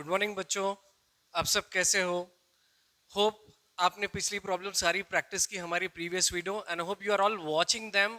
Good morning बच्चों। आप सब कैसे हो? होप आपने पिछली प्रॉब्लम सारी प्रैक्टिस की हमारी previous video and hope you are all watching them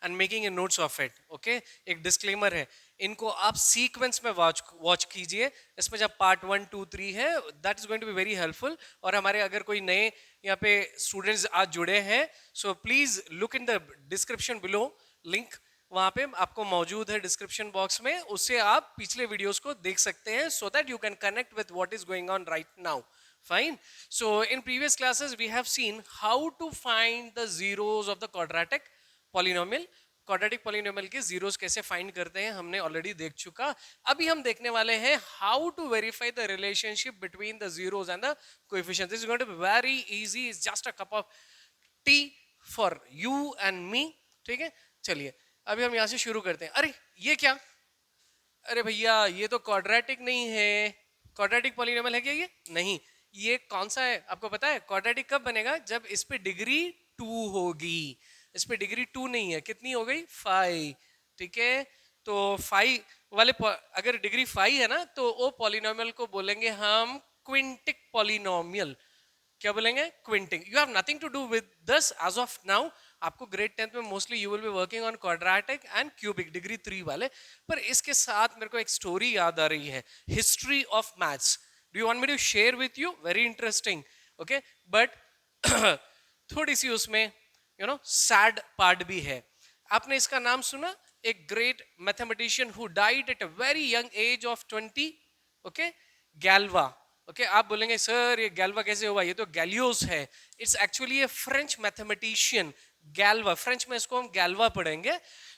and making a notes of it. Okay, एक डिस्क्लेमर है, इनको आप सीक्वेंस में वॉच कीजिए। इसमें जब पार्ट 1 2 3 है, that is going to be very helpful. और हमारे अगर कोई नए यहाँ पे स्टूडेंट्स आज जुड़े हैं, so please look in the description below, link वहां पे आपको मौजूद है डिस्क्रिप्शन बॉक्स में, उससे आप पिछले वीडियोस को देख सकते हैं so that you can connect with what is going on right now. Fine. So in previous classes we have seen how to find the zeros of the quadratic polynomial. Quadratic polynomial के zeros कैसे find करते हैं हमने already देख चुका। अभी हम देखने वाले हैं how to verify the relationship between the zeros and the coefficients. This is going to be very easy, it's just a cup of tea for you and me. ठीक है, चलिए अभी हम यहां से शुरू करते हैं। अरे ये क्या, अरे भैया ये तो क्वाड्रेटिक नहीं है। क्वाड्रेटिक पॉलिनोमियल है क्या ये? नहीं। ये कौन सा है आपको पता है? क्वाड्रेटिक कब बनेगा? जब इस पे डिग्री 2 होगी। इस पे डिग्री 2 नहीं है, कितनी हो गई? 5। ठीक है, तो 5 वाले अगर डिग्री 5 है ना, तो वो पॉलिनोमियल को बोलेंगे हम क्विंटिक पॉलिनोमियल। क्या बोलेंगे? Quintic. You have nothing to do with this age of now. आपको ग्रेड 10th में mostly you will be working on quadratic and cubic degree 3 वाले। पर इसके साथ मेरे को एक स्टोरी याद आ रही है, history of maths. Do you want me to share with you? Very interesting. Okay, but थोड़ी सी उसमें सैड पार्ट भी है। आपने इसका नाम सुना? एक great mathematician who died at a very young age of 20। Okay, Galois. Okay, आप बोलेंगे सर ये गैल्वा कैसे हुआ? ये तो गैलियोस है। It's actually a French mathematician. Galois, French में इसको हम गैल्वा पढ़ेंगे।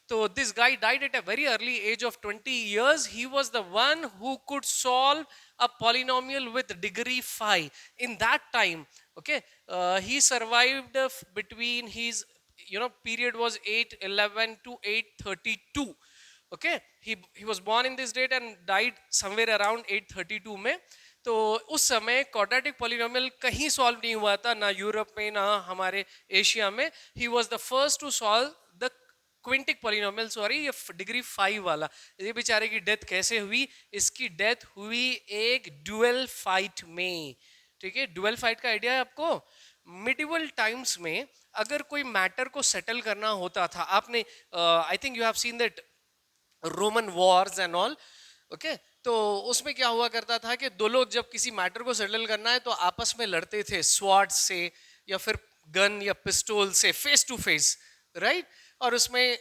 तो this guy died at a very early age of 20 years. He was the one who could solve a polynomial with degree 5 in that time. Okay, he survived between his period was 811 to 832. Okay, he was born in this date and died somewhere around 832 में। तो उस समय quadratic polynomial कहीं solve नहीं हुआ था, ना Europe में ना हमारे एशिया में। He was the first to solve the quintic polynomial. Sorry, ये डिग्री 5 वाला। ये बेचारे की डेथ कैसे हुई? इसकी डेथ हुई एक ड्यूअल फाइट में। ठीक है, ड्यूअल फाइट का आइडिया है आपको? मिडिवल टाइम्स में अगर कोई मैटर को सेटल करना होता था, आपने I think you have seen that Roman Wars and all. Okay, तो उसमें क्या हुआ करता था कि दो लोग जब किसी मैटर को सेटल करना है तो आपस में लड़ते थे स्वॉर्ड से या फिर गन या पिस्टल से, फेस टू फेस, राइट। और उसमें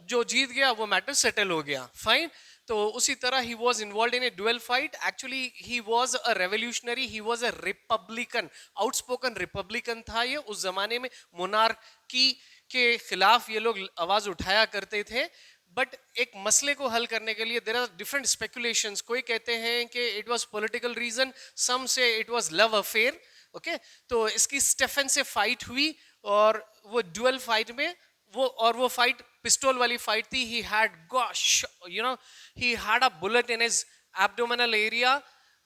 जो जीत गया वो मैटर सेटल हो गया। फाइन। तो उसी तरह he was involve in A dual fight. Actually he was a revolutionary, he was a Republican, outspoken Republican था ये। उस जमाने में मोनार्की के खिलाफ ये लोग आवाज उठाया करते थे। बट एक मसले को हल करने के लिए देर आर डिफरेंट स्पेकुलेशंस। कोई कहते हैं कि इट वाज पॉलिटिकल रीजन, सम से it was love affair. Okay, तो इसकी स्टेफन से फाइट हुई और वो ड्यूअल फाइट में वो फाइट पिस्टल वाली फाइट थी। He had gosh he had a bullet in his abdominal area.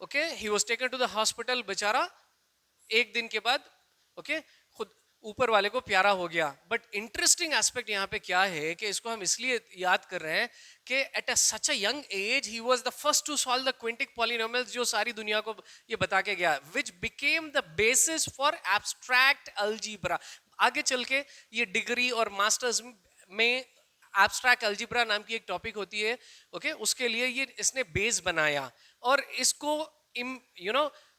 Okay, he was taken to the hospital. बेचारा एक दिन के बाद खुद ऊपर वाले को प्यारा हो गया। बट इंटरेस्टिंग एस्पेक्ट यहाँ पे क्या है कि इसको हम इसलिए याद कर रहे हैं कि at a such a young age he was the first to solve the quintic polynomials, जो सारी दुनिया को ये बता के गया, which became the basis for abstract algebra. आगे चल के ये डिग्री और मास्टर्स में एब्स्ट्रैक्ट अलजीब्रा नाम की एक टॉपिक होती है। ओके, उसके लिए ये इसने बेस बनाया और इसको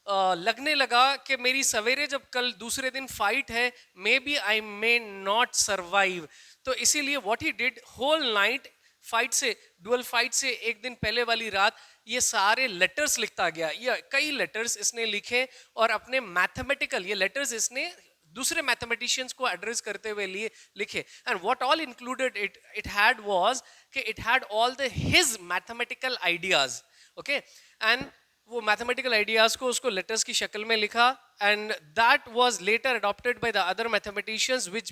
लगने लगा कि मेरी सवेरे जब कल दूसरे दिन फाइट है, maybe I may not survive. तो इसीलिए what he did, whole night fight से, डुअल फाइट से एक दिन पहले वाली रात, ये सारे लेटर्स लिखता गया। ये कई लेटर्स इसने लिखे और अपने मैथमेटिकल ये लेटर्स इसने दूसरे मैथमेटिशियंस को एड्रेस करते हुए लिए लिखे। And what all included it had was कि it had all the his mathematical ideas. Okay, and वो मैथमेटिकल आइडियाज को उसको लेटर्स की शक्ल में लिखा and that was letter adopted by the other mathematicians which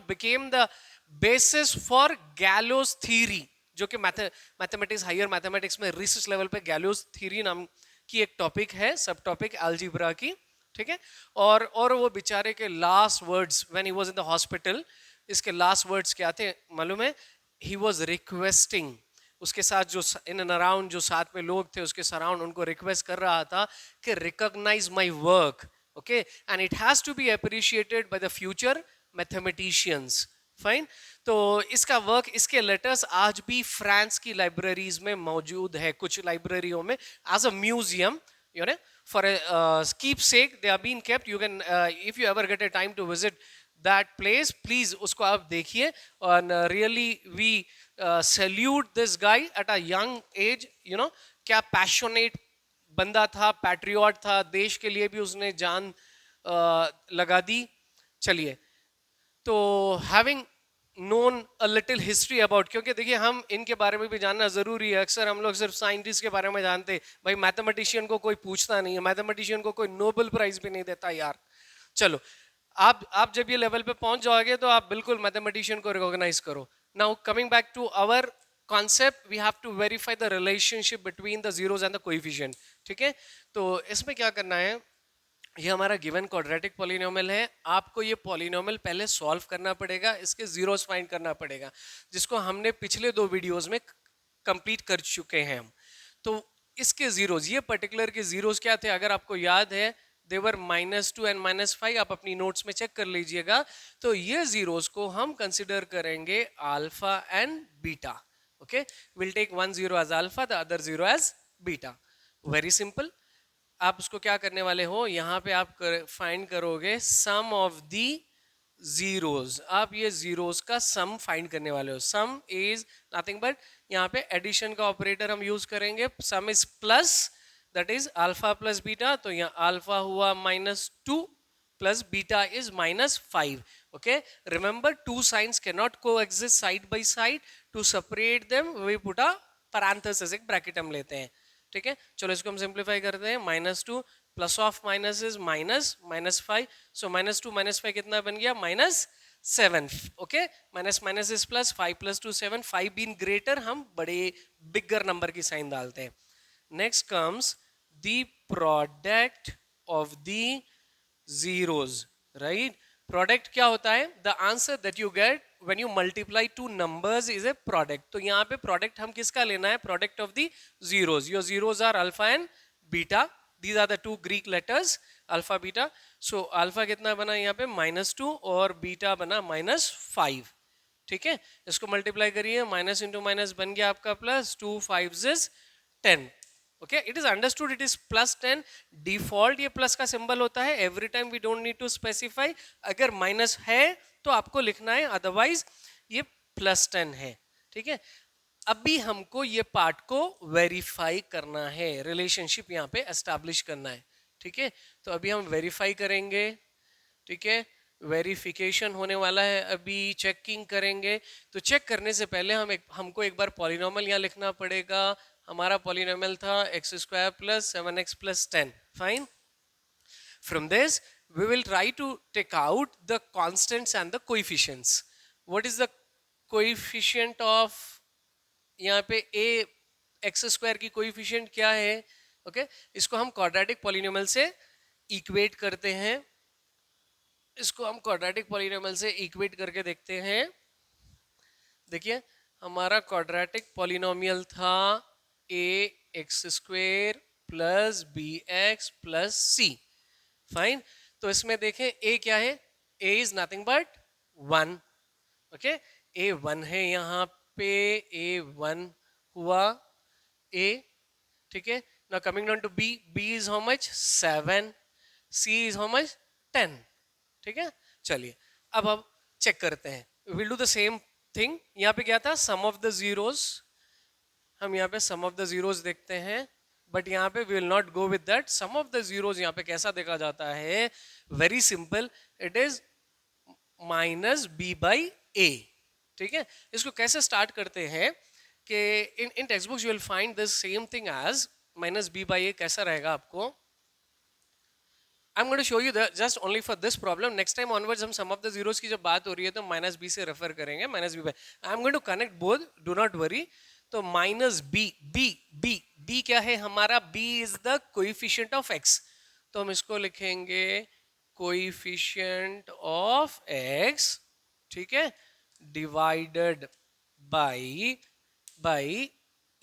became the basis for Galois theory, जो कि मैथमेटिक्स, हायर मैथमेटिक्स में रिसर्च लेवल पे गैलोस थ्योरी नाम की एक टॉपिक है, सब टॉपिक अलजेब्रा की। ठीक है, और वो बेचारे के last words when he was in the hospital, इसके लास्ट वर्ड्स क्या थे मालूम है? ही वाज रिक्वेस्टिंग उसके साथ जो इन एंड अराउंड जो साथ में लोग थे उसके सराउंड, उनको रिक्वेस्ट कर रहा था कि recognise my work, okay, and it has to be appreciated by the future mathematicians, fine. तो इसका वर्क, इसके लेटर्स आज भी फ्रांस की लाइब्रेरीज में मौजूद है, कुछ लाइब्रेरियों में as a museum, you know, for a keepsake they are being kept. You can if you ever get a time to visit that place, please उसको आप देखिए। and really we salute this guy at a young age, you know, क्या passionate बंदा था, patriot था, देश के लिए भी उसने जान लगा दी। चलिए, तो having known a little history about, क्योंकि देखिए हम इनके बारे में भी जानना जरूरी है। अक्सर हम लोग सिर्फ साइंटिस्ट के बारे में जानते हैं, भाई मैथमेटिशियन को कोई पूछता नहीं है, मैथमेटिशियन को कोई नोबेल प्राइज भी नहीं देता यार। चलो, आप जब ये लेवल पे पहुंच जाओगे तो आप बिल्कुल मैथमेटिशियन को रिकॉग्नाइज करो। Now coming back to our concept, we have to verify the relationship between the zeros and the coefficient, ठीक है। तो इसमें क्या करना है, ये हमारा गिवन क्वाड्रेटिक पॉलिनोमियल है, आपको ये पॉलिनोमियल पहले सॉल्व करना पड़ेगा, इसके जीरोस फाइंड करना पड़ेगा, जिसको हमने पिछले 2 वीडियोस में कंप्लीट कर चुके हैं हम। तो इसके जीरोस, ये पर्टिकुलर के जीरोस क्या थे, अगर आपको याद है, देवर -2 एंड -5, आप अपनी नोट्स में चेक कर लीजिएगा। तो ये जीरोस को हम कंसिडर करेंगे alpha and beta, okay. Will take one zero as alpha, the other zero as beta, very simple. आप उसको क्या करने वाले हो, यहाँ पे आप फाइंड करोगे सम ऑफ दी जीरोस, आप ये जीरोस का सम फाइंड करने वाले हो। सम इज नथिंग बट, यहाँ पे एडिशन का ऑपरेटर हम यूज करेंगे, sum is plus, that is alpha plus beta, तो यहाँ अल्फा हुआ -2 plus beta is -5, okay. Remember, two signs can not coexist side by side, to separate them we put a parenthesis, एक bracket हम लेते हैं, ठीक है। चलो इसको हम सिंप्लीफाई करते हैं, -2 plus of minus is minus, -5, सो -2 -5 कितना बन गया, -7, okay. Minus minus is plus, 5 + 2 7, 5 being greater, हम बड़े बिगर नंबर की साइन डालते हैं। Next comes the product of the zeros, right. Product क्या होता है, the answer that you get when you multiply two numbers is a product। तो यहाँ पे प्रोडक्ट हम किसका लेना है, product of the zeros. Your zeros are alpha and beta, these are the 2 Greek letters, alpha beta. So alpha कितना बना यहाँ पे, -2, और बीटा बना -5, ठीक है। इसको मल्टीप्लाई करिए, माइनस इंटू माइनस बन गया आपका plus, 2 5 is 10, okay. It is understood, it is +10, default ये प्लस का सिंबल होता है, every time we don't need to specify. अगर माइनस है तो आपको लिखना है, अदरवाइज ये +10 है, ठीक है। अभी हमको ये पार्ट को वेरीफाई करना है, रिलेशनशिप यहाँ पे एस्टैब्लिश करना है, ठीक है। तो अभी हम वेरीफाई करेंगे, ठीक है। वेरिफिकेशन होने वाला है, अभी चेकिंग करेंगे। तो चेक करने से पहले हमको एक बार पॉलिनोमियल यहाँ लिखना पड़ेगा। हमारा पॉलिनोमियल था x² + 7x + 10, fine. From this we will try to take out the constants and the coefficients. What is the coefficient of, यहाँ पे x² की कोएफिशिएंट क्या है, ओके। इसको हम क्वाड्रेटिक पॉलिनोमियल से इक्वेट करते हैं, इसको हम क्वाड्रेटिक पॉलिनोमियल से इक्वेट करके देखते हैं। देखिए, हमारा क्वाड्रेटिक पॉलिनोमियल था ax² + bx + c, फाइन। तो इसमें देखें a क्या है, a is nothing but 1, okay. a 1 है यहाँ पे, a 1 हुआ a, ठीक है। Now coming down to b, b is how much, 7, c is how much, 10, ठीक है। चलिए अब चेक करते हैं, will do the same thing. यहाँ पे क्या था, सम ऑफ द जीरोस, हम यहाँ पे सम ऑफ द जीरोस देखते हैं, बट यहाँ पे we will not go with that. Sum of the zeros यहाँ पे कैसा देखा जाता है, very simple, it is -b/a, ठीक है। इसको कैसे स्टार्ट करते हैं कि in textbooks you will find this same thing as -b/a। कैसा रहेगा आपको, I'm going to show you just only for this problem. Next time onwards हम sum of the zeros की जब बात हो रही है तो -b से रेफर करेंगे, -b/, I'm going to connect both, do not worry। तो -b क्या है हमारा, b is the coefficient of x, तो हम इसको लिखेंगे coefficient of x, ठीक है, डिवाइडेड by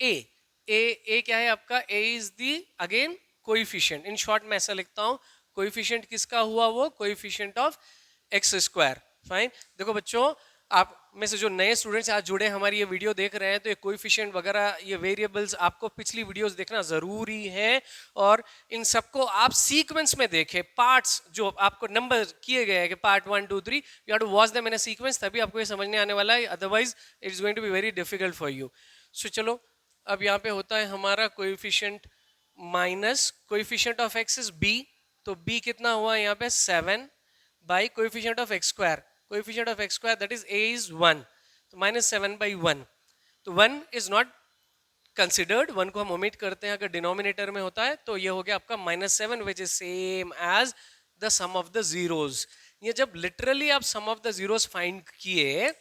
ए ए क्या है आपका? A is the again coefficient. In short मैं ऐसा लिखता हूं, कोइफिशिएंट किसका हुआ? वो coefficient of x square. Fine. देखो बच्चों, आप में से जो नए स्टूडेंट्स आज जुड़े हमारी ये वीडियो देख रहे हैं, तो ये कोएफिशिएंट वगैरह, ये वेरिएबल्स आपको पिछली वीडियोस देखना जरूरी है, और इन सबको आप सीक्वेंस में देखें. पार्ट्स जो आपको नंबर किए गए हैं कि part 1 2 3, you have to watch them in a sequence, तभी आपको ये समझने आने वाला है. Otherwise it is going to be very difficult for you. So चलो, अब यहाँ पे होता है हमारा coefficient minus coefficient of x is B. तो बी कितना हुआ यहाँ पे? 7 by coefficient of x square. Coefficient of x square that is a is 1. तो -7 by 1. तो 1 इज नॉट कंसिडर्ड, 1 को हम ओमिट करते हैं अगर डिनोमिनेटर में होता है. तो ये हो गया आपका -7 which is same as the sum of the zeros. ये जब लिटरली आप sum of the zeros find किए,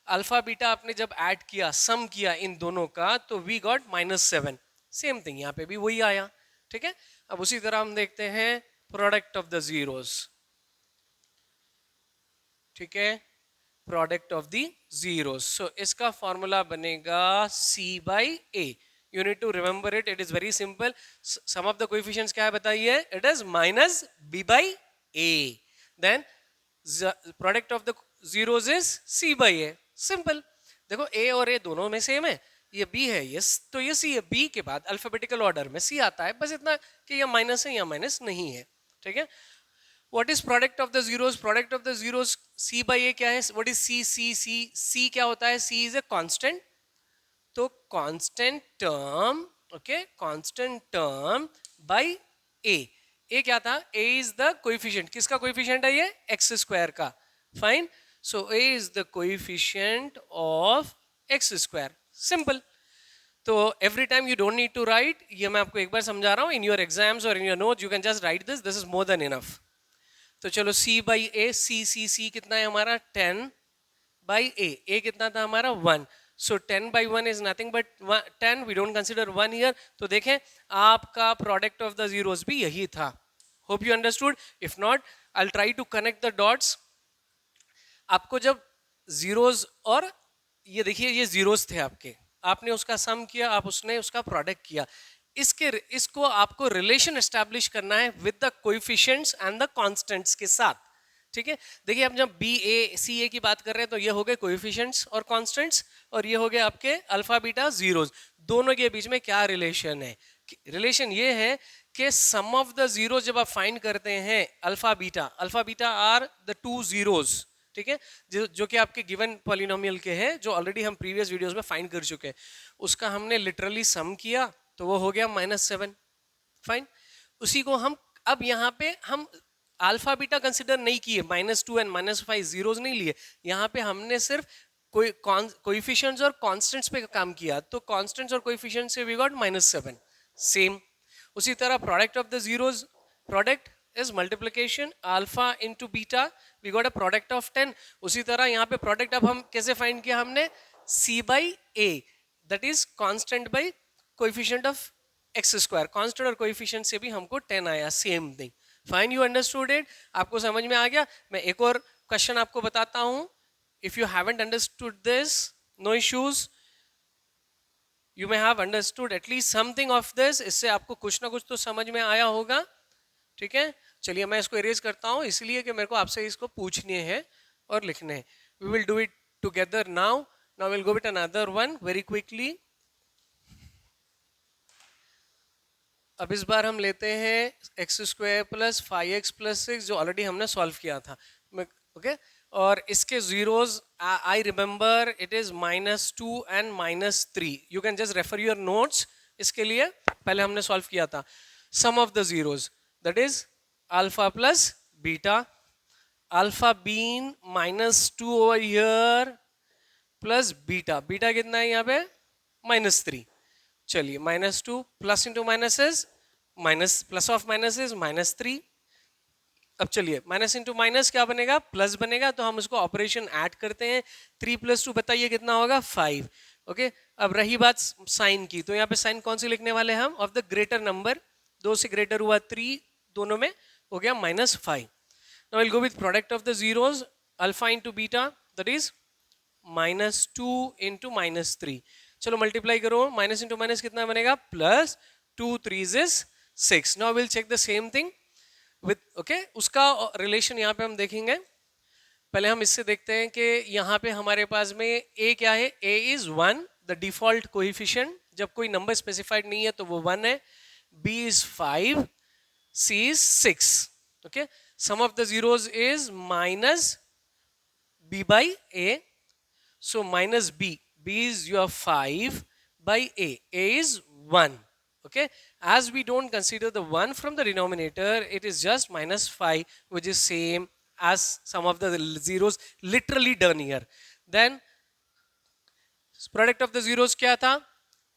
अल्फा बीटा आपने जब ऐड किया, सम किया इन दोनों का, तो वी गॉट -7. सेम थिंग यहाँ पे भी वही आया. ठीक है. अब उसी तरह हम देखते हैं प्रोडक्ट ऑफ द जीरोज. ठीक है, product of the zeros. So इसका फॉर्मूला बनेगा c by a. You need to remember it. It is very simple. Sum of the coefficients क्या है बताइए? It is -b by a. Then product of the zeros is c by a. Simple. देखो a और a दोनों में same है. ये b है, ये तो ये c है. b के बाद अल्फाबेटिकल ऑर्डर में c आता है. बस इतना कि ये माइनस है या माइनस नहीं है. ठीक है. What is product of the zeros? Product of the zeros c by a क्या है? What is c क्या होता है? c is a constant. तो constant term, okay, constant term by a. a क्या था? a is the coefficient. किसका coefficient है ये? x square का. Fine. So a is the coefficient of x square. Simple. तो every time you don't need to write. ये मैं आपको एक बार समझा रहा हूँ. In your exams or in your notes, you can just write this. This is more than enough. तो चलो c by a, c कितना है हमारा? 10 by a कितना था हमारा? 1. सो 10 by 1 is nothing but 10. we don't consider 1 here. तो देखें, आपका प्रोडक्ट ऑफ द जीरोस भी यही था. Hope you understood. If not, I try to connect the dots. आपको जब जीरोस, और ये देखिए ये जीरोस थे आपके, आपने उसका सम किया, आप उसने उसका प्रोडक्ट किया. इसको आपको रिलेशन एस्टैब्लिश करना है with the coefficients and the constants के साथ. ठीक है. देखिए, हम जब बी ए सी ए की बात कर रहे हैं, तो ये हो गए कोएफिशिएंट्स और कांस्टेंट्स, और ये हो गए आपके अल्फा बीटा जीरोस. दोनों के बीच में क्या रिलेशन है? रिलेशन ये है कि सम ऑफ द जीरो जब आप फाइंड करते हैं, alpha beta are the two zeros. ठीक है. जो कि आपके गिवन पॉलिनोमियल के हैं, जो ऑलरेडी हम प्रीवियस वीडियोस में फाइंड कर चुके हैं. उसका हमने लिटरली सम किया, तो वो हो गया -7. फाइन. उसी को हम अब यहाँ पे हम अल्फा बीटा कंसिडर नहीं किए, -2 एंड -5 जीरोस नहीं लिए. यहाँ पे हमने सिर्फ कोई कोएफिशिएंट्स और कांस्टेंट्स पे काम किया, तो कांस्टेंट्स और कोएफिशिएंट्स से वी गॉट -7. सेम. उसी तरह product of the zeros, product is multiplication alpha into beta, we got a product of 10. उसी तरह यहाँ पे प्रोडक्ट अब हम कैसे फाइंड किया? हमने c by a, that is constant by coefficient of x square. Constant और कोएफिशिएंट से भी हमको 10 आया. Same thing. Fine. You understood it. आपको समझ में आ गया. मैं एक और क्वेश्चन आपको बताता हूं. If you haven't understood this, no issues. You may have understood at least something of this. इससे आपको कुछ ना कुछ तो समझ में आया होगा. ठीक है. चलिए, मैं इसको इरेज करता हूं, इसलिए कि मेरे को आपसे इसको पूछने हैं और लिखने हैं. We will do it together now. Now will go with another one very quickly. अब इस बार हम लेते हैं x square plus 5x plus 6, जो ऑलरेडी हमने सॉल्व किया था. ओके. और इसके zeros I remember it is -2 and -3. You can just refer your notes. इसके लिए पहले हमने सॉल्व किया था. Sum of the zeros that is alpha plus beta. Alpha been -2 over here plus beta. Beta कितना है यहाँ पे? -3. चलिए, -2 plus into minus is minus, plus of minus is -3. अब चलिए, माइनस इंटू माइनस क्या बनेगा? प्लस बनेगा. तो हम उसको ऑपरेशन ऐड करते हैं. 3 + 2 बताइए कितना होगा? 5. ओके. अब रही बात साइन की, तो यहाँ पे साइन कौन सी लिखने वाले हैं हम? Of the greater number. 2 से ग्रेटर हुआ 3, दोनों में हो गया -5. Now will go with product of the zeros. Alpha into beta that is -2 into -3. चलो मल्टीप्लाई करो, माइनस इंटू माइनस कितना बनेगा, plus 2 3 is 6. Now will check the same thing with, okay, उसका रिलेशन यहाँ पे हम देखेंगे. पहले हम इससे देखते हैं कि यहाँ पे हमारे पास में a क्या है, a is 1, the default coefficient. जब कोई नंबर स्पेसिफाइड नहीं है तो वो 1 है. b is 5, c is 6. Okay, sum of the zeros is minus b by a. So minus b is your 5 by a is 1. Okay, as we don't consider the 1 from the denominator, it is just minus 5, which is same as some of the zeros literally done here. Then product of the zeros क्या था,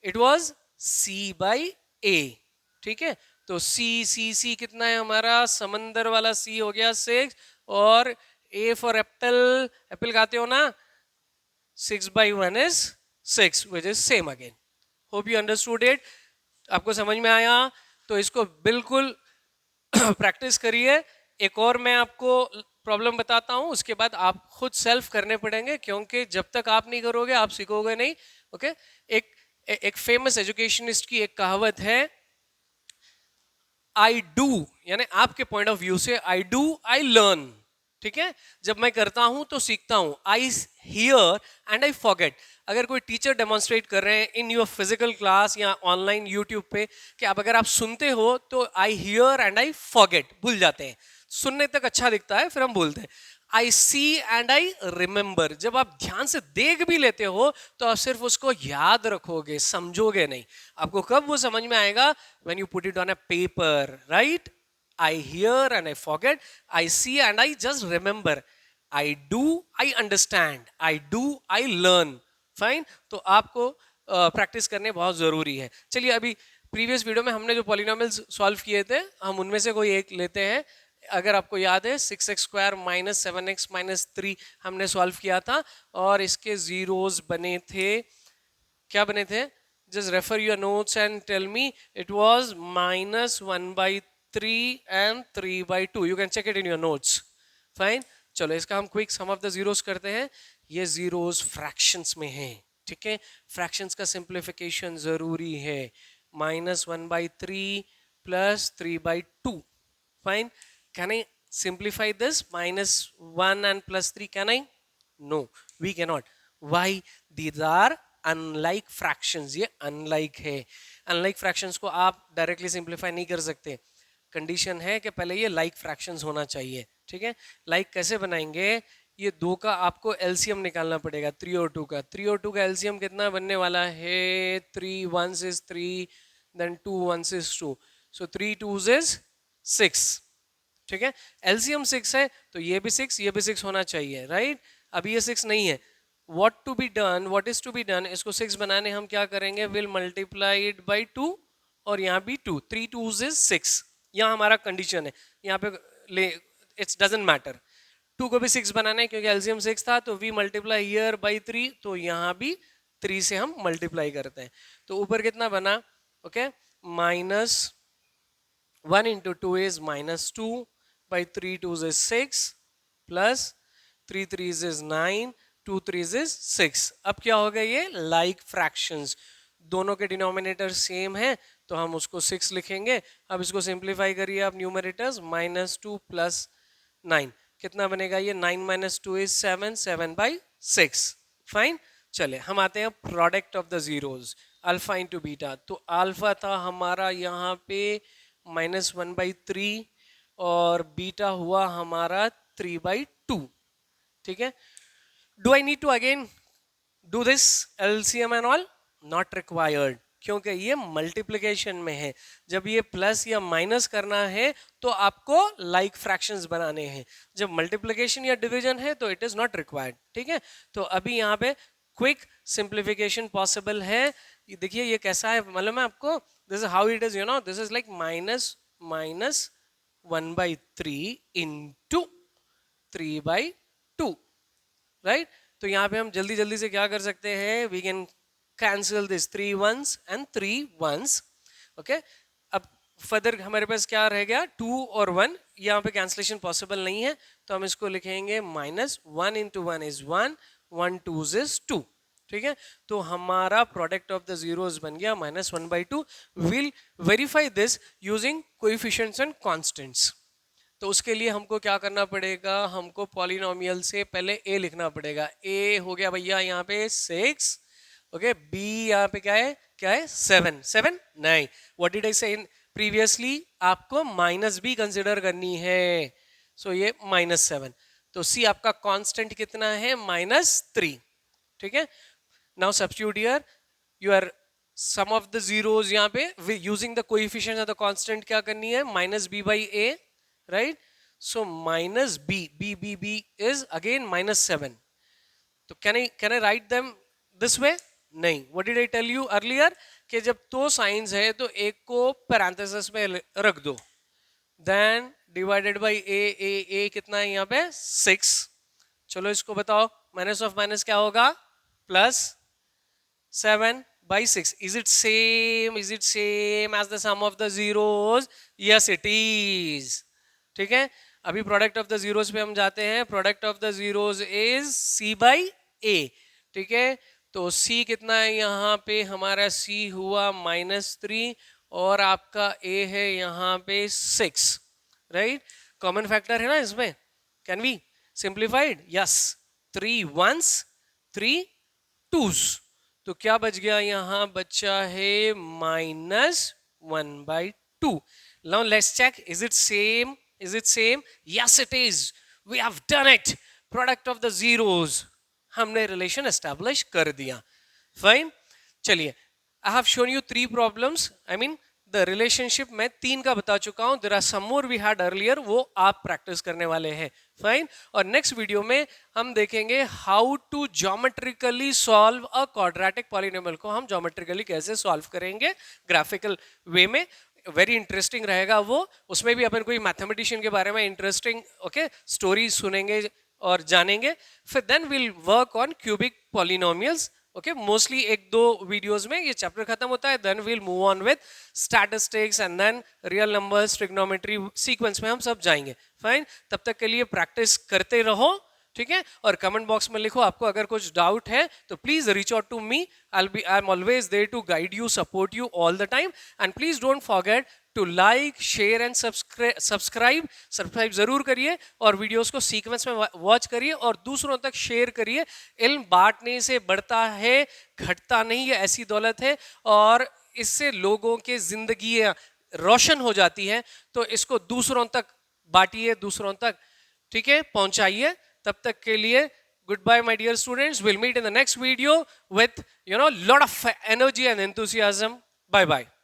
it was c by a. ठीक है, तो c कितना है हमारा, समंदर वाला c हो गया 6, और a for apple, एप्पल खाते हो ना, 6 by 1 is 6, which is same again. Hope you understood it. आपको समझ में आया? तो इसको बिल्कुल प्रैक्टिस करिए. एक और मैं आपको प्रॉब्लम बताता हूं, उसके बाद आप खुद सेल्फ करने पड़ेंगे, क्योंकि जब तक आप नहीं करोगे आप सीखोगे नहीं. ओके, एक फेमस एजुकेशनिस्ट की एक कहावत है, आई डू, यानी आपके पॉइंट ऑफ व्यू से आई डू आई लर्न. ठीक है, जब मैं करता हूं तो सीखता हूं. I hear and I forget. अगर कोई टीचर डेमोन्स्ट्रेट कर रहे हैं इन योर फिजिकल क्लास या ऑनलाइन यूट्यूब पे कि आप अगर आप सुनते हो तो I hear and I forget, भूल जाते हैं. सुनने तक अच्छा दिखता है, फिर हम भूलते हैं. आई सी एंड आई रिमेंबर. जब आप ध्यान से देख भी लेते हो तो आप सिर्फ उसको याद रखोगे, समझोगे नहीं. आपको कब वो समझ में आएगा, when you put it on a paper, right. I hear and I forget, I see and I just remember, I do, I understand, I do, I learn. Fine. तो आपको प्रैक्टिस करने बहुत ज़रूरी है. चलिए, अभी प्रीवियस वीडियो में हमने जो पॉलिनोमियल्स सॉल्व किए थे, हम उनमें से कोई एक लेते हैं. अगर आपको याद है 6x² माइनस 7x माइनस 3 हमने सॉल्व किया था, और इसके जीरोस बने थे, क्या बने थे, just refer your notes and tell me. It was -1/3 and 3/2. You can check it in your notes. Fine. चलो, इसका हम quick sum of the zeros करते हैं. ये जीरोस फ्रैक्शंस में हैं. ठीक है, फ्रैक्शंस का सिंप्लीफिकेशन जरूरी है. -1/3 plus 3/2. Fine. Can I simplify this? -1 and +3, can I? No, we cannot. Why? These are unlike fractions. ये अनलाइक है. अनलाइक फ्रैक्शंस को आप डायरेक्टली सिंप्लीफाई नहीं कर सकते. कंडीशन है कि पहले ये लाइक फ्रैक्शंस होना चाहिए. ठीक है, लाइक कैसे बनाएंगे, ये दो का आपको एलसीएम निकालना पड़ेगा. 3 और 2 का. 3 और 2 का एलसीएम कितना बनने वाला है, 3 1s is 3, then 2 1s is 2. So 3 2s is 6. ठीक है, एलसीएम 6 है तो ये भी 6, ये भी 6 होना चाहिए, राइट. अभी ये 6 नहीं है. What to be done, what is to be done, इसको 6 बनाने हम क्या करेंगे, will multiply it by 2, और यहाँ भी 2. 3 2s is 6. यहाँ हमारा कंडीशन है, यहाँ पे ले, इट्स डजंट मैटर. 2 को भी 6 बनाना है क्योंकि एलसीएम 6 था, तो we multiply here by 3, तो यहाँ भी 3 से हम मल्टीप्लाई करते हैं. तो ऊपर कितना बना, okay, -1 into 2 is -2 by 3 2s is 6 plus 3 3s is 9, 2 3s is 6. अब क्या हो गया, ये लाइक फ्रैक्शंस. दोनों के डिनोमिनेटर सेम है तो हम उसको 6 लिखेंगे. अब इसको सिंप्लीफाई करिए आप न्यूमरेटर्स. -2 प्लस 9 कितना बनेगा, ये 9 - 2 is 7, 7/6. फाइन. चले, हम आते हैं product of the zeros, alpha into beta. तो अल्फा था हमारा यहाँ पे -1/3 और बीटा हुआ हमारा 3/2. ठीक है. Do I need to again do this LCM and all? Not required, क्योंकि ये मल्टीप्लिकेशन में है. जब ये प्लस या माइनस करना है तो आपको लाइक फ्रैक्शंस बनाने हैं. जब मल्टीप्लिकेशन या डिवीजन है तो इट इज नॉट रिक्वायर्ड. ठीक है, तो अभी यहाँ पे क्विक सिंप्लीफिकेशन पॉसिबल है. देखिए ये कैसा है मालूम है आपको, this is how it is, you know, this is like -1/3 into 3/2, right. तो यहाँ पे हम जल्दी जल्दी से क्या कर सकते हैं, we can cancel this 3 1s and 3 1s. Okay, अब फर्दर हमारे पास क्या रह गया, 2 और 1. यहाँ पे कैंसिलेशन पॉसिबल नहीं है तो हम इसको लिखेंगे -1 into 1 is 1, 1 2s is 2. ठीक है, तो हमारा प्रोडक्ट ऑफ द जीरोस बन गया -1/2. Will verify this using coefficients and constants. तो उसके लिए हमको क्या करना पड़ेगा, हमको पॉलिनोमियल से पहले a लिखना पड़ेगा. a हो गया भैया यहाँ पे 6, ओके. b यहाँ पे क्या है 7 नहीं. व्हाट डिड आई से इन प्रीवियसली, आपको -b कंसिडर करनी है. सो ये -7. तो c आपका कांस्टेंट कितना है, -3. ठीक है. Now substitute here your sum of the zeros. यहाँ पे using the coefficient of the constant क्या करनी है, -b/a, right? So minus b is again -7. तो can I write them this way? नहीं. What did I tell you earlier कि जब दो साइंस है तो एक को पैरेंथेसिस में रख दो. Then divided by a कितना है यहाँ पे 6. चलो इसको बताओ, माइनस ऑफ माइनस क्या होगा, +7/6. Is it same as the sum of the zeros? Yes it is. ठीक है. अभी प्रोडक्ट ऑफ द जीरोस पे हम जाते हैं. Product of the zeros is c/a. ठीक है. तो c कितना है यहाँ पे, हमारा c हुआ -3 और आपका a है यहाँ पे 6, राइट. कॉमन फैक्टर है ना इसमें. Can be simplified. Yes. 3 1s 3 2s. तो क्या बच गया यहाँ, बच्चा है -1/2. Now let's check, is it same? Is it same? Yes it is. We have done it. Product of the zeros. हमने relation establish कर दिया. Fine. चलिए, I have shown you 3 problems. I mean the relationship मैं 3 का बता चुका हूँ. There are some more we had earlier. वो आप practice करने वाले हैं. Fine. और next video में हम देखेंगे how to geometrically solve a quadratic polynomial को हम geometrically कैसे solve करेंगे graphical way में. वेरी इंटरेस्टिंग रहेगा वो. उसमें भी अपन कोई मैथमेटिशियन के बारे में इंटरेस्टिंग स्टोरी सुनेंगे और जानेंगे. फिर then will work on cubic polynomials. Okay, mostly 1-2 videos में ये चैप्टर खत्म होता है. Then will move on with statistics and then real numbers, trigonometry sequence में हम सब जाएंगे. फाइन. तब तक के लिए प्रैक्टिस करते रहो. ठीक है. और कमेंट बॉक्स में लिखो आपको अगर कुछ डाउट है तो please reach out to me. I am always there to guide you, support you all the time. And please don't forget to like, share and subscribe जरूर करिए. और वीडियोस को सीक्वेंस में वॉच करिए और दूसरों तक शेयर करिए. इल्म बांटने से बढ़ता है, घटता नहीं. ये ऐसी दौलत है और इससे लोगों के जिंदगी रोशन हो जाती है. तो इसको दूसरों तक बांटिए, दूसरों तक ठीक है पहुंचाइए. तब तक के लिए goodbye my dear students. We'll meet in the next video with lot of energy and enthusiasm. Bye bye.